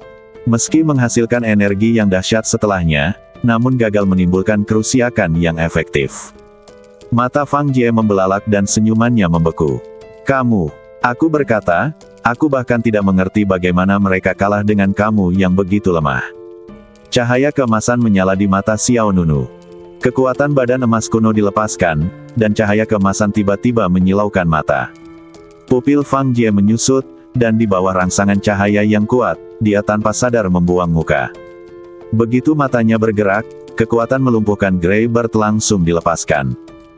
Meski menghasilkan energi yang dahsyat setelahnya, namun gagal menimbulkan kerusakan yang efektif. Mata Fang Jie membelalak dan senyumannya membeku. Kamu, aku berkata, aku bahkan tidak mengerti bagaimana mereka kalah dengan kamu yang begitu lemah. Cahaya keemasan menyala di mata Xiao Nunu. Kekuatan badan emas kuno dilepaskan, dan cahaya keemasan tiba-tiba menyilaukan mata. Pupil Fang Jie menyusut, dan di bawah rangsangan cahaya yang kuat, dia tanpa sadar membuang muka. Begitu matanya bergerak, kekuatan melumpuhkan Greybird langsung dilepaskan.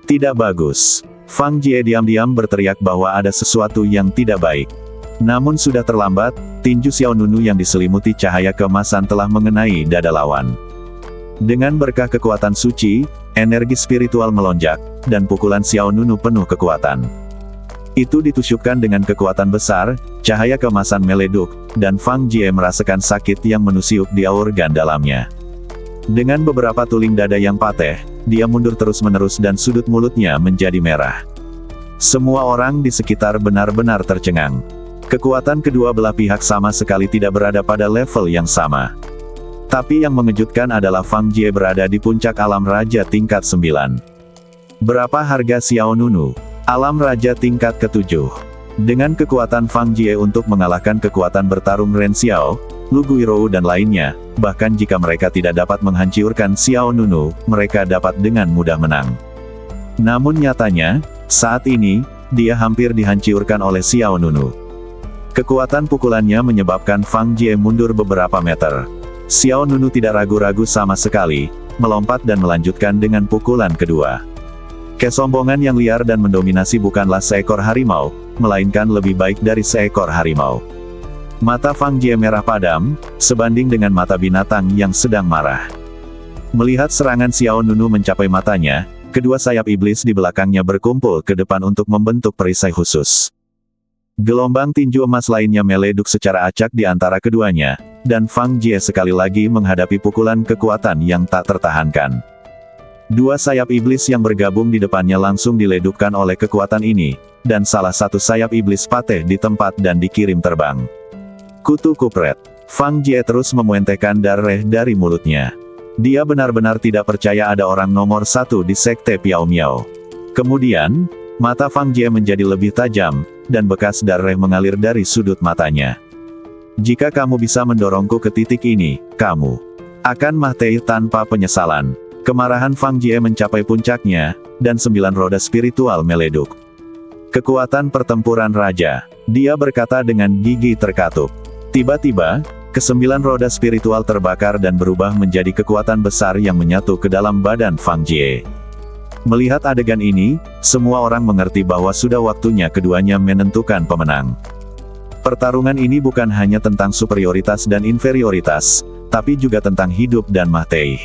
Tidak bagus. Fang Jie diam-diam berteriak bahwa ada sesuatu yang tidak baik. Namun sudah terlambat, tinju Xiao Nunu yang diselimuti cahaya keemasan telah mengenai dada lawan. Dengan berkah kekuatan suci, energi spiritual melonjak, dan pukulan Xiao Nunu penuh kekuatan. Itu ditusukkan dengan kekuatan besar, cahaya keemasan meleduk, dan Fang Jie merasakan sakit yang menusiuk di organ dalamnya. Dengan beberapa tuling dada yang patah, dia mundur terus-menerus dan sudut mulutnya menjadi merah. Semua orang di sekitar benar-benar tercengang. Kekuatan kedua belah pihak sama sekali tidak berada pada level yang sama. Tapi yang mengejutkan adalah Fang Jie berada di puncak alam raja tingkat 9. Berapa harga Xiao Nunu? Alam raja tingkat ke-7. Dengan kekuatan Fang Jie untuk mengalahkan kekuatan bertarung Ren Xiao, Lu Guirou dan lainnya, bahkan jika mereka tidak dapat menghancurkan Xiao Nunu, mereka dapat dengan mudah menang. Namun nyatanya, saat ini, dia hampir dihancurkan oleh Xiao Nunu. Kekuatan pukulannya menyebabkan Fang Jie mundur beberapa meter. Xiao Nunu tidak ragu-ragu sama sekali, melompat dan melanjutkan dengan pukulan kedua. Kesombongan yang liar dan mendominasi bukanlah seekor harimau, melainkan lebih baik dari seekor harimau. Mata Fang Jie merah padam, sebanding dengan mata binatang yang sedang marah. Melihat serangan Xiao Nunu mencapai matanya, kedua sayap iblis di belakangnya berkumpul ke depan untuk membentuk perisai khusus. Gelombang tinju emas lainnya meleduk secara acak di antara keduanya, dan Fang Jie sekali lagi menghadapi pukulan kekuatan yang tak tertahankan. Dua sayap iblis yang bergabung di depannya langsung diledupkan oleh kekuatan ini, dan salah satu sayap iblis patah di tempat dan dikirim terbang. Kutu kupret. Fang Jie terus memuentehkan darah dari mulutnya. Dia benar-benar tidak percaya ada orang nomor satu di sekte Piao Miao. Kemudian, mata Fang Jie menjadi lebih tajam, dan bekas darah mengalir dari sudut matanya. Jika kamu bisa mendorongku ke titik ini, kamu akan mati tanpa penyesalan. Kemarahan Fang Jie mencapai puncaknya, dan 9 roda spiritual meleduk. Kekuatan pertempuran raja. Dia berkata dengan gigi terkatup. Tiba-tiba, ke-9 roda spiritual terbakar dan berubah menjadi kekuatan besar yang menyatu ke dalam badan Fang Jie. Melihat adegan ini, semua orang mengerti bahwa sudah waktunya keduanya menentukan pemenang. Pertarungan ini bukan hanya tentang superioritas dan inferioritas, tapi juga tentang hidup dan mati.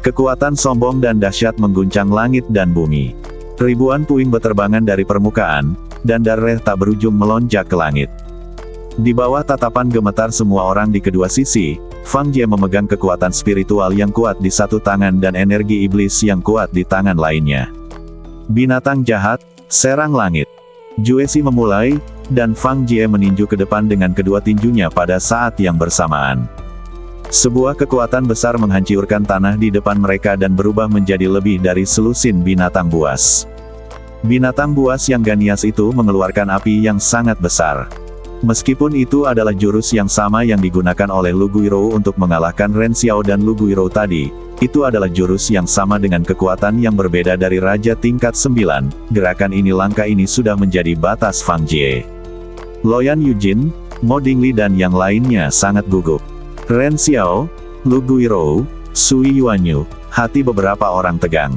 Kekuatan sombong dan dahsyat mengguncang langit dan bumi. Ribuan puing beterbangan dari permukaan, dan darah tak berujung melonjak ke langit. Di bawah tatapan gemetar semua orang di kedua sisi, Fang Jie memegang kekuatan spiritual yang kuat di satu tangan dan energi iblis yang kuat di tangan lainnya. Binatang jahat, serang langit. Juesi memulai, dan Fang Jie meninju ke depan dengan kedua tinjunya pada saat yang bersamaan. Sebuah kekuatan besar menghancurkan tanah di depan mereka dan berubah menjadi lebih dari selusin binatang buas. Binatang buas yang ganias itu mengeluarkan api yang sangat besar. Meskipun itu adalah jurus yang sama yang digunakan oleh Lu Guirou untuk mengalahkan Ren Xiao dan Lu Guirou tadi, itu adalah jurus yang sama dengan kekuatan yang berbeda dari Raja tingkat 9, gerakan ini langkah ini sudah menjadi batas Fang Jie. Loyan Yujin, Mo Dingli dan yang lainnya sangat gugup. Ren Xiao, Lu Guirou, Sui Yuanyu, hati beberapa orang tegang.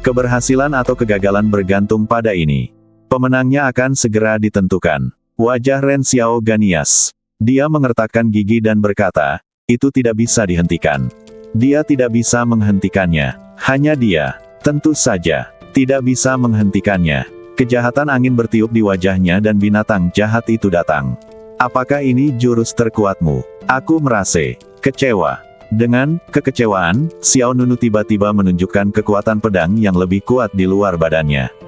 Keberhasilan atau kegagalan bergantung pada ini. Pemenangnya akan segera ditentukan. Wajah Ren Xiao ganias. Dia mengertakkan gigi dan berkata, itu tidak bisa dihentikan. Dia tidak bisa menghentikannya. Hanya dia, tentu saja, tidak bisa menghentikannya. Kejahatan angin bertiup di wajahnya dan binatang jahat itu datang. Apakah ini jurus terkuatmu? Aku merasa kecewa. Dengan kekecewaan, Xiao Nunu tiba-tiba menunjukkan kekuatan pedang yang lebih kuat di luar badannya.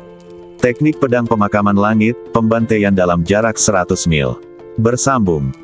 Teknik pedang pemakaman langit, pembantaian dalam jarak 100 mil. Bersambung.